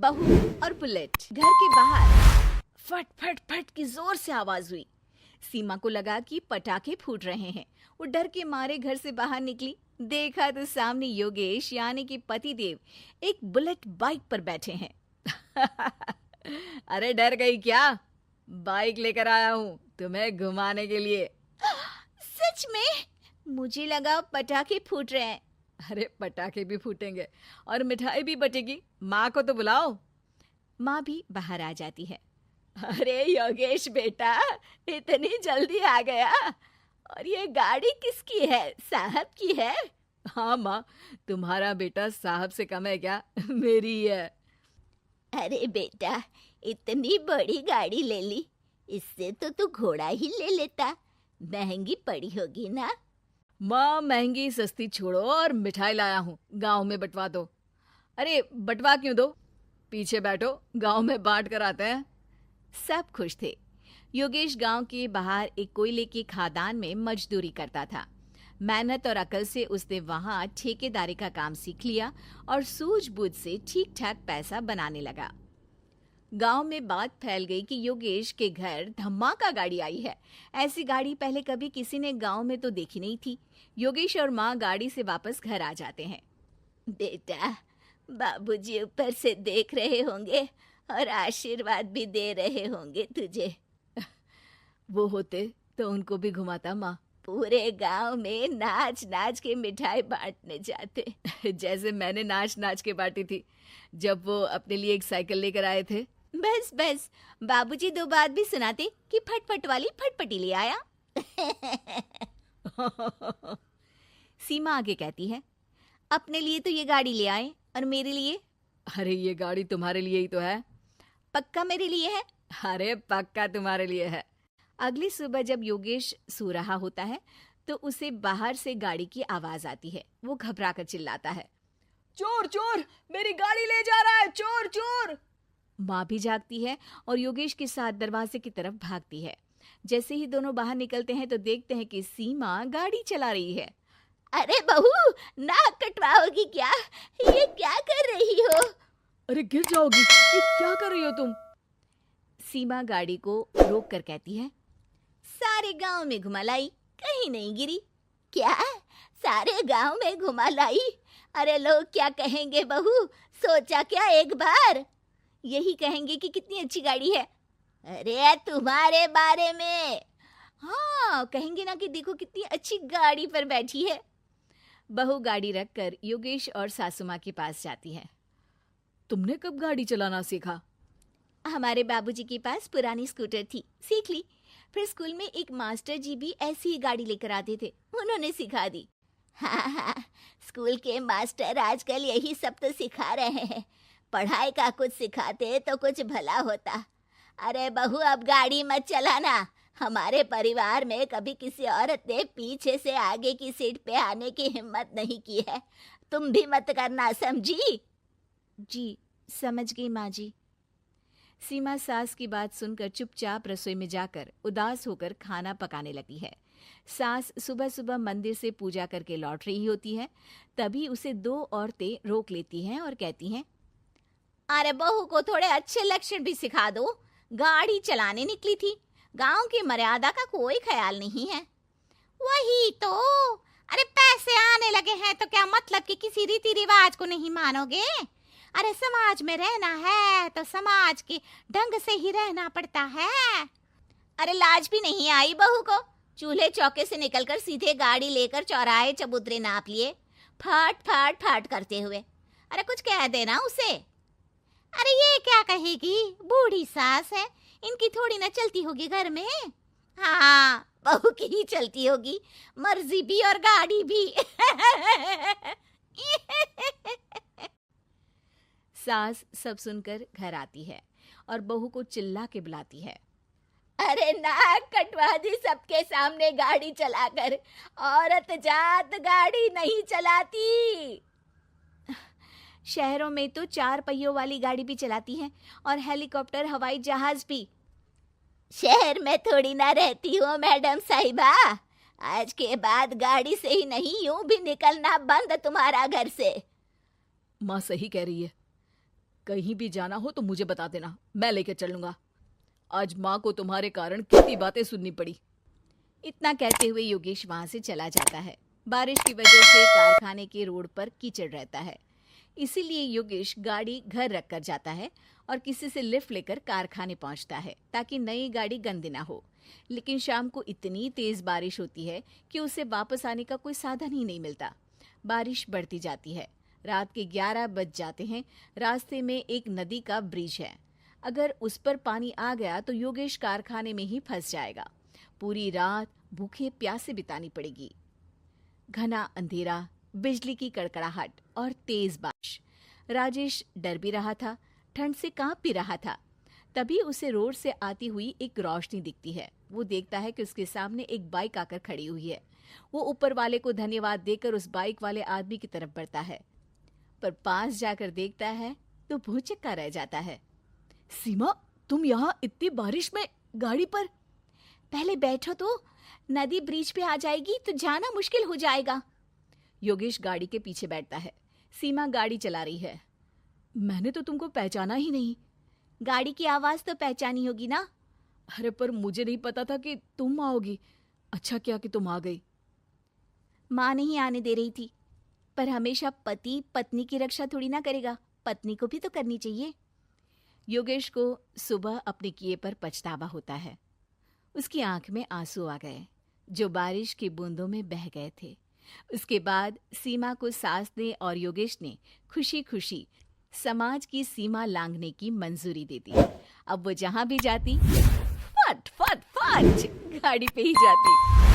बहू और बुलेट। घर के बाहर फट फट फट की जोर से आवाज हुई। सीमा को लगा कि पटाखे फूट रहे हैं। वो डर के मारे घर से बाहर निकली। देखा तो सामने योगेश यानी कि पतिदेव एक बुलेट बाइक पर बैठे हैं। अरे डर गई क्या? बाइक लेकर आया हूँ तुम्हें घुमाने के लिए। सच में? मुझे लगा पटाखे फूट रहे हैं। अरे पटाखे भी फूटेंगे और मिठाई भी बटेगी। माँ को तो बुलाओ। माँ भी बाहर आ जाती है। अरे योगेश बेटा, इतनी जल्दी आ गया? और ये गाड़ी किसकी है? साहब की है? हाँ माँ, तुम्हारा बेटा साहब से कम है क्या? मेरी ही है। अरे बेटा, इतनी बड़ी गाड़ी ले ली, इससे तो तू घोड़ा ही ले लेता। महंगी पड़ी होगी ना? माँ महंगी सस्ती छोड़ो और मिठाई लाया हूँ, गांव में बंटवा दो। अरे बंटवा क्यों दो? पीछे बैठो, गांव में बांट कर आते हैं। सब खुश थे। योगेश गांव के बाहर एक कोयले की खदान में मजदूरी करता था। मेहनत और अकल से उसने वहां ठेकेदारी का काम सीख लिया और सूझबूझ से ठीक ठाक पैसा बनाने लगा। गांव में बात फैल गई कि योगेश के घर धमाका गाड़ी आई है। ऐसी गाड़ी पहले कभी किसी ने गांव में तो देखी नहीं थी। योगेश और माँ गाड़ी से वापस घर आ जाते हैं। बेटा, बाबूजी ऊपर से देख रहे होंगे और आशीर्वाद भी दे रहे होंगे तुझे। वो होते तो उनको भी घुमाता माँ। पूरे गांव में नाच नाच के मिठाई बांटने जाते। जैसे मैंने नाच नाच के बांटी थी जब वो अपने लिए एक साइकिल लेकर आए थे। बस बस, बाबूजी दो बात भी सुनाते कि फटफट वाली फटफटी ले आया। सीमा आगे कहती है, अपने लिए तो ये गाड़ी ले आए और मेरे लिए? अरे ये गाड़ी तुम्हारे लिए ही तो है। पक्का मेरे लिए है? अरे पक्का तुम्हारे लिए है। अगली सुबह जब योगेश सो रहा होता है तो उसे बाहर से गाड़ी की आवाज आती है। वो घबरा कर चिल्लाता है, चोर चोर, मेरी गाड़ी ले जा रहा है, चोर चोर। माँ भी जागती है और योगेश के साथ दरवाजे की तरफ भागती है। जैसे ही दोनों बाहर निकलते हैं तो देखते हैं कि सीमा गाड़ी चला रही है। अरे बहू, नाक कटवाओगी क्या? ये क्या कर रही हो? अरे गिर जाओगी, ये क्या कर रही हो तुम? सीमा गाड़ी को रोक कर कहती है, सारे गांव में घुमा लाई, कहीं नहीं गिरी। क्या? सारे गांव में घुमा लाई? अरे लोग क्या कहेंगे बहू? सोचा क्या एक बार? यही कहेंगे कि कितनी अच्छी गाड़ी है। अरे तुम्हारे बारे में। हाँ, कहेंगे ना कि देखो कितनी अच्छी गाड़ी पर बैठी है। बहू गाड़ी रखकर योगेश और सासू माँ के पास जाती है। तुमने कब गाड़ी चलाना सीखा? हमारे बाबूजी के पास पुरानी स्कूटर थी, सीख ली। फिर स्कूल में एक मास्टर जी भी ऐसी ही गाड़ी लेकर आते थे, उन्होंने सिखा दी। हाँ, स्कूल के मास्टर आजकल यही सब तो सिखा रहे हैं। पढ़ाई का कुछ सिखाते तो कुछ भला होता। अरे बहू, अब गाड़ी मत चलाना। हमारे परिवार में कभी किसी औरत ने पीछे से आगे की सीट पे आने की हिम्मत नहीं की है। तुम भी मत करना, समझी? जी समझ गई माँ जी। सीमा सास की बात सुनकर चुपचाप रसोई में जाकर उदास होकर खाना पकाने लगती है। सास सुबह सुबह मंदिर से पूजा करके लौट रही होती है। तभी उसे दो औरतें रोक लेती हैं और कहती हैं, अरे बहू को थोड़े अच्छे लक्षण भी सिखा दो। गाड़ी चलाने निकली थी, गांव की मर्यादा का कोई ख्याल नहीं है। वही तो। अरे पैसे आने लगे हैं तो क्या मतलब कि किसी रीति रिवाज को नहीं मानोगे? अरे समाज में रहना है तो समाज के ढंग से ही रहना पड़ता है। अरे लाज भी नहीं आई बहू को? चूल्हे चौके से निकलकर सीधे गाड़ी लेकर चौराहे चबूतरे नाप लिए, फट फट फट करते हुए। अरे कुछ कह देना उसे। अरे ये क्या कहेगी? बूढ़ी सास है, इनकी थोड़ी ना चलती होगी घर में। हाँ, बहू की ही चलती होगी, मर्जी भी और गाड़ी भी। सास सब सुनकर घर आती है और बहू को चिल्ला के बुलाती है, अरे नाक कटवा दी सबके सामने गाड़ी चलाकर। औरत जात गाड़ी नहीं चलाती। शहरों में तो 4 पहियों वाली गाड़ी भी चलाती हैं और हेलीकॉप्टर, हवाई जहाज भी। शहर में थोड़ी ना रहती हो मैडम साहिबा। आज के बाद गाड़ी से ही नहीं, यूं भी निकलना बंद तुम्हारा घर से। माँ सही कह रही है। कहीं भी जाना हो तो मुझे बता देना, मैं लेकर चलूंगा। आज माँ को तुम्हारे कारण कितनी बातें सुननी पड़ी। इतना कहते हुए योगेश वहां से चला जाता है। बारिश की वजह से कारखाने के रोड पर कीचड़ रहता है, इसीलिए योगेश गाड़ी घर रख कर जाता है और किसी से लिफ्ट लेकर कारखाने पहुंचता है ताकि नई गाड़ी गंदी ना हो। लेकिन शाम को इतनी तेज बारिश होती है कि उसे वापस आने का कोई साधन ही नहीं मिलता। बारिश बढ़ती जाती है, रात के 11 बज जाते हैं। रास्ते में एक नदी का ब्रिज है, अगर उस पर पानी आ गया तो योगेश कारखाने में ही फंस जाएगा। पूरी रात भूखे प्यासे बितानी पड़ेगी। घना अंधेरा, बिजली की कड़कड़ाहट और तेज बारिश। राजेश डर भी रहा था, ठंड से कांप भी रहा था। तभी उसे रोड से आती हुई एक रोशनी दिखती है। वो देखता है कि उसके सामने एक बाइक आकर खड़ी हुई है। वो ऊपर वाले को धन्यवाद देकर उस बाइक वाले आदमी की तरफ बढ़ता है, पर पास जाकर देखता है तो भौचक्का रह जाता है। सीमा, तुम यहाँ इतनी बारिश में गाड़ी पर? पहले बैठो तो, नदी ब्रिज पे आ जाएगी तो जाना मुश्किल हो जाएगा। योगेश गाड़ी के पीछे बैठता है। सीमा गाड़ी चला रही है। मैंने तो तुमको पहचाना ही नहीं। गाड़ी की आवाज तो पहचानी होगी ना। अरे पर मुझे नहीं पता था कि तुम आओगी। अच्छा किया कि तुम आ गई। माँ नहीं आने दे रही थी, पर हमेशा पति पत्नी की रक्षा थोड़ी ना करेगा, पत्नी को भी तो करनी चाहिए। योगेश को सुबह अपने किए पर पछतावा होता है। उसकी आंख में आंसू आ गए जो बारिश की बूंदों में बह गए थे। उसके बाद सीमा को सास ने और योगेश ने खुशी खुशी समाज की सीमा लांघने की मंजूरी दे दी। अब वो जहां भी जाती फट फट फट गाड़ी पे ही जाती।